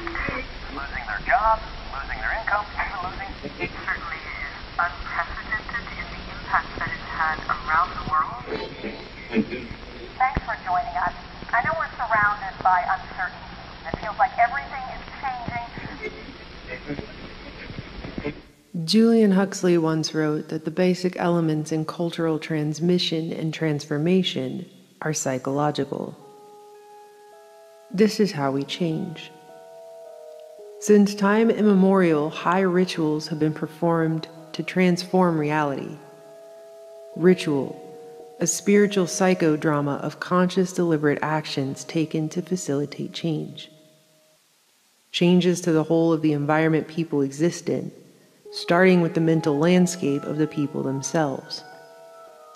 Losing their jobs, losing their income, losing... It certainly is unprecedented in the impact that it's had around the world. Thanks for joining us. I know we're surrounded by uncertainty. It feels like everything is changing. Julian Huxley once wrote that the basic elements in cultural transmission and transformation are psychological. This is how we change. Since time immemorial, high rituals have been performed to transform reality. Ritual, a spiritual psychodrama of conscious, deliberate actions taken to facilitate change. Changes to the whole of the environment people exist in, starting with the mental landscape of the people themselves,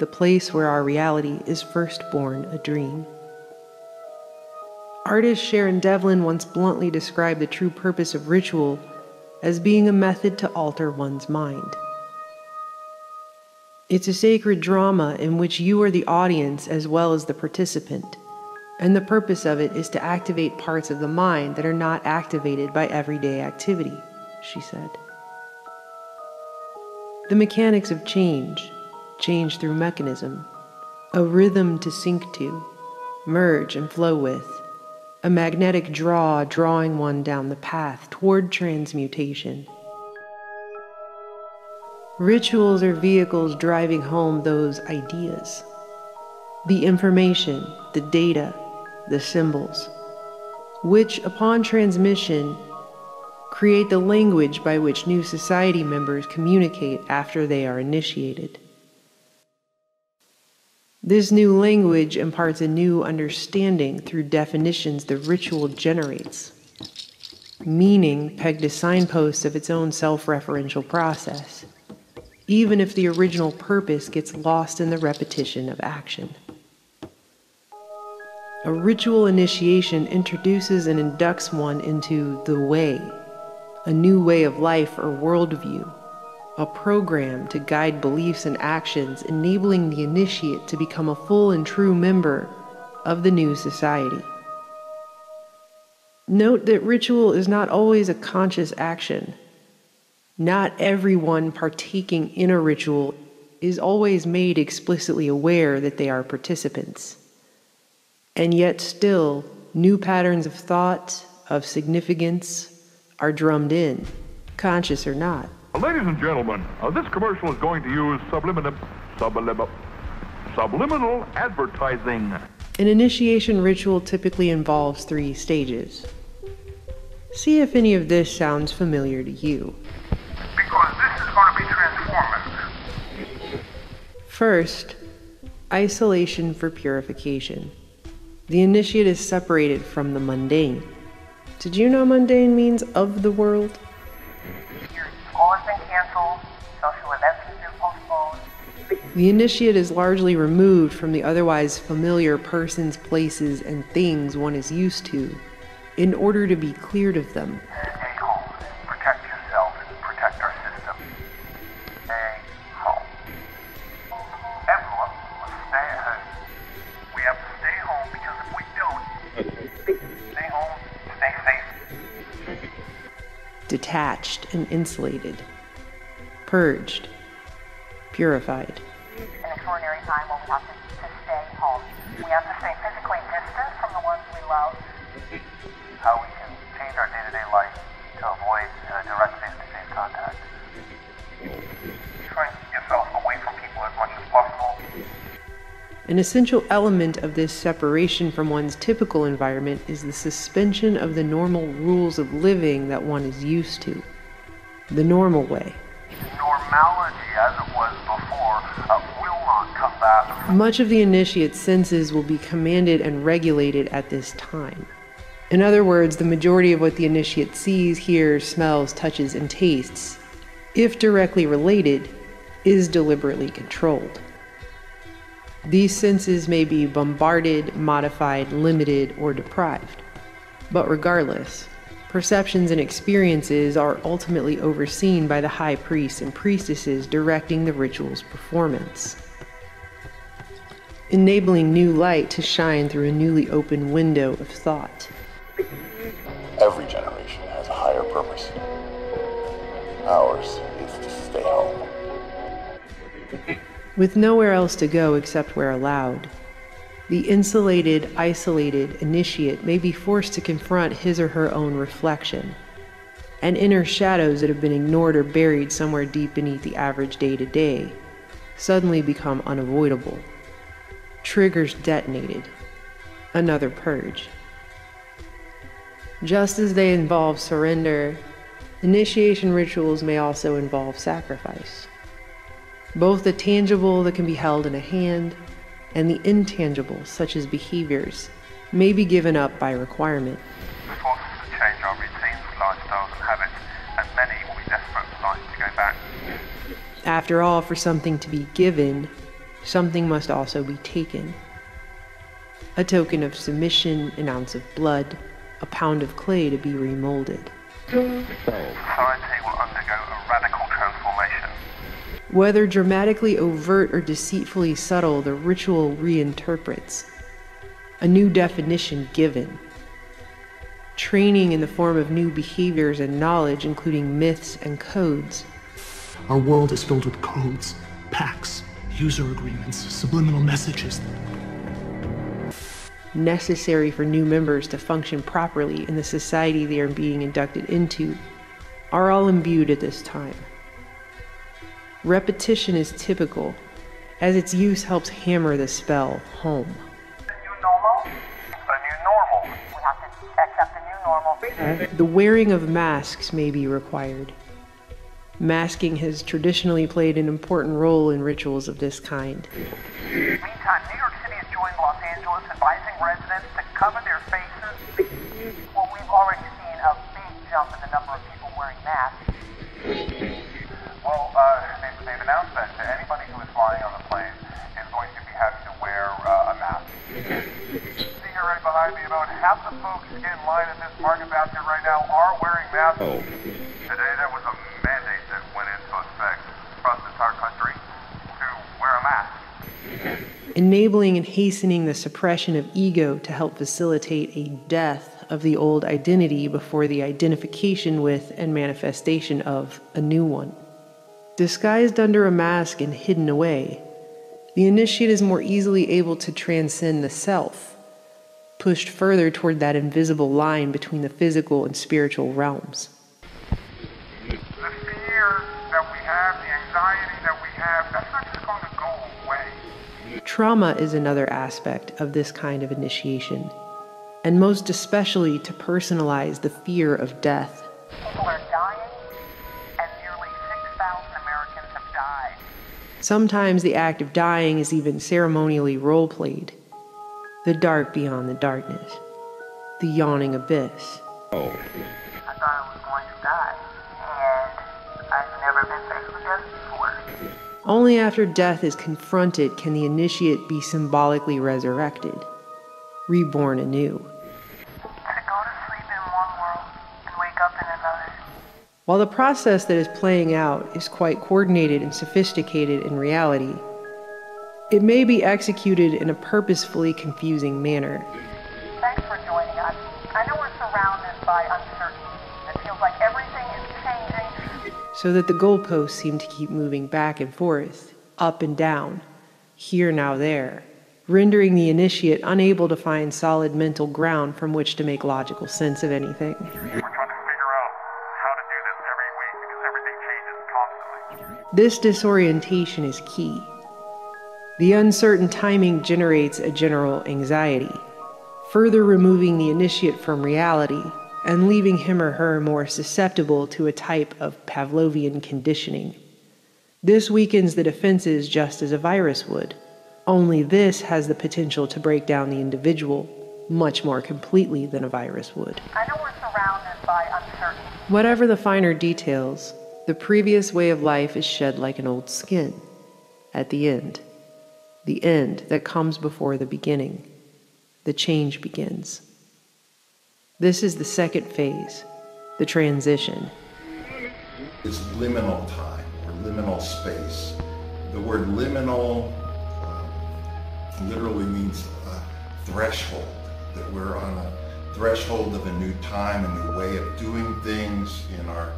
the place where our reality is first born a dream. Artist Sharon Devlin once bluntly described the true purpose of ritual as being a method to alter one's mind. It's a sacred drama in which you are the audience as well as the participant, and the purpose of it is to activate parts of the mind that are not activated by everyday activity, she said. The mechanics of change through mechanism, a rhythm to sync to, merge and flow with, a magnetic draw drawing one down the path toward transmutation. Rituals are vehicles driving home those ideas. The information, the data, the symbols, which, upon transmission, create the language by which new society members communicate after they are initiated. This new language imparts a new understanding through definitions the ritual generates, meaning pegged to signposts of its own self-referential process, even if the original purpose gets lost in the repetition of action. A ritual initiation introduces and inducts one into the way, a new way of life or worldview, a program to guide beliefs and actions, enabling the initiate to become a full and true member of the new society. Note that ritual is not always a conscious action. Not everyone partaking in a ritual is always made explicitly aware that they are participants. And yet still, new patterns of thought, of significance, are drummed in, conscious or not. Ladies and gentlemen, this commercial is going to use subliminal advertising. An initiation ritual typically involves 3 stages. See if any of this sounds familiar to you. Because this is going to be transformative. First, isolation for purification. The initiate is separated from the mundane. Did you know mundane means of the world? School has been canceled, social events have been postponed. The initiate is largely removed from the otherwise familiar persons, places, and things one is used to, in order to be cleared of them. Stay home. Protect yourself. Protect our system. Stay home. Everyone must stay home. We have to stay home because if we don't, stay home, stay safe. Detached and insulated, purged, purified. An extraordinary time when we have to stay home. We have to stay physically distant from the ones we love. How we can change our day-to-day life to avoid direct face-to-face contact. Try and keep yourself away from people as much as possible. An essential element of this separation from one's typical environment is the suspension of the normal rules of living that one is used to. The normal way. Normality, as it was before, will not come back. Much of the initiate's senses will be commanded and regulated at this time. In other words, the majority of what the initiate sees, hears, smells, touches, and tastes, if directly related, is deliberately controlled. These senses may be bombarded, modified, limited, or deprived. But regardless, perceptions and experiences are ultimately overseen by the high priests and priestesses directing the ritual's performance, enabling new light to shine through a newly opened window of thought. Every generation has a higher purpose. Ours is to stay home. With nowhere else to go except where allowed, the insulated, isolated initiate may be forced to confront his or her own reflection, and inner shadows that have been ignored or buried somewhere deep beneath the average day-to-day suddenly become unavoidable. Triggers detonated. Another purge. Just as they involve surrender, initiation rituals may also involve sacrifice. Both the tangible that can be held in a hand and the intangible, such as behaviors, may be given up by requirement. We force us to change our routines, lifestyles and habits, and many will be desperate for life to go back. After all, for something to be given, something must also be taken. A token of submission, an ounce of blood, a pound of clay to be remolded. Society will undergo a radical transformation. Whether dramatically overt or deceitfully subtle, the ritual reinterprets. A new definition given. Training in the form of new behaviors and knowledge, including myths and codes. Our world is filled with codes, pacts, user agreements, subliminal messages. Necessary for new members to function properly in the society they are being inducted into, are all imbued at this time. Repetition is typical, as its use helps hammer the spell home. The new normal? The new normal. We have to accept the new normal. The wearing of masks may be required. Masking has traditionally played an important role in rituals of this kind. Meantime, New York City has joined Los Angeles, advising residents to cover their faces. Well, we've already seen a big jump in the number of people wearing masks. Well, they've announced that anybody who is flying on the plane is going to be having to wear a mask. See here right behind me, about half the folks in line at this market basket right now are wearing masks. Today there was a mandate that went into effect across the entire country to wear a mask. Enabling and hastening the suppression of ego to help facilitate a death of the old identity before the identification with and manifestation of a new one. Disguised under a mask and hidden away, the initiate is more easily able to transcend the self, pushed further toward that invisible line between the physical and spiritual realms. The fear that we have, the anxiety that we have, that's not just going to go away. Trauma is another aspect of this kind of initiation, and most especially to personalize the fear of death. People are dying, and nearly 6,000 Americans have died. Sometimes the act of dying is even ceremonially role-played. The dark beyond the darkness. The yawning abyss. I thought I was going to die, and I've never been faced with death before. Only after death is confronted can the initiate be symbolically resurrected, reborn anew. To go to sleep in one world and wake up in another. While the process that is playing out is quite coordinated and sophisticated in reality, it may be executed in a purposefully confusing manner. Thanks for joining us. I know we're surrounded by uncertainty. It feels like everything is changing. So that the goalposts seem to keep moving back and forth, up and down, here now there, rendering the initiate unable to find solid mental ground from which to make logical sense of anything. We're trying to figure out how to do this every week because everything changes constantly. This disorientation is key. The uncertain timing generates a general anxiety, further removing the initiate from reality and leaving him or her more susceptible to a type of Pavlovian conditioning. This weakens the defenses just as a virus would, only this has the potential to break down the individual much more completely than a virus would. I know we're surrounded by uncertainty. Whatever the finer details, the previous way of life is shed like an old skin. At the end that comes before the beginning, the change begins. This is the second phase, the transition. It's liminal time or liminal space. The word liminal literally means threshold, that we're on threshold of a new time, a new way of doing things in our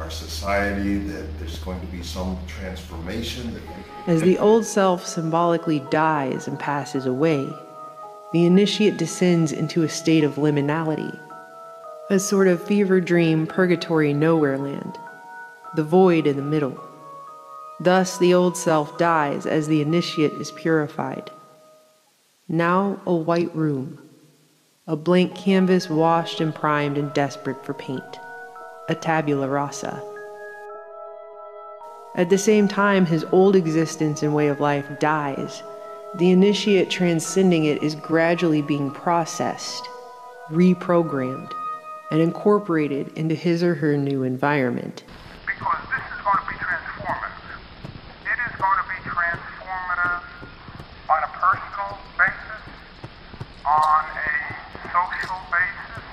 society, that there's going to be some transformation. As the old self symbolically dies and passes away, the initiate descends into a state of liminality, a sort of fever dream purgatory nowhere land, the void in the middle. Thus the old self dies as the initiate is purified. Now a white room, a blank canvas washed and primed and desperate for paint, a tabula rasa. At the same time his old existence and way of life dies, the initiate transcending it is gradually being processed, reprogrammed, and incorporated into his or her new environment. Because this is going to be transformative. It is going to be transformative on a personal basis, on a social basis,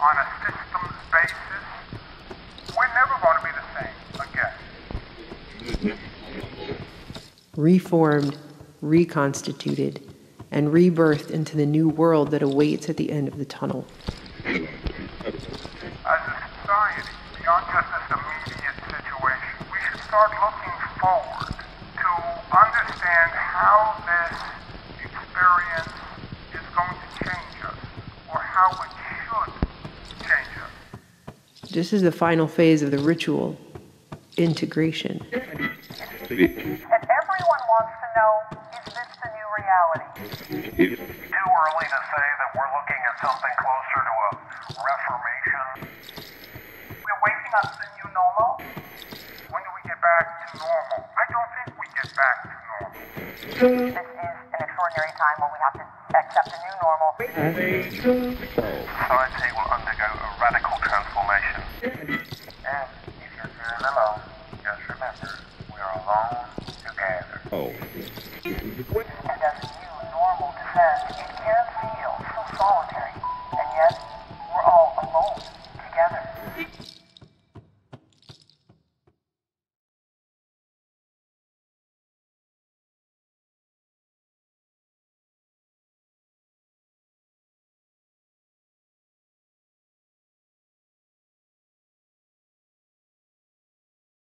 on a systems basis. We're never going to be the same again. Reformed, reconstituted, and rebirthed into the new world that awaits at the end of the tunnel. As a society, beyond just this immediate situation, we should start looking forward to understand how this experience is going to change us, or how it should change us. This is the final phase of the ritual, integration. And everyone wants to know, is this the new reality? Too early to say that we're looking at something closer to a reformation. We're waiting on the new normal? When do we get back to normal? I don't think we get back to normal. This is an extraordinary time where we have to accept the new normal. Society will undergo a radical transformation. And if you're feeling alone, just remember, we're alone together. And as the new normal descends, it can feel so solitary. And yet, we're all alone together.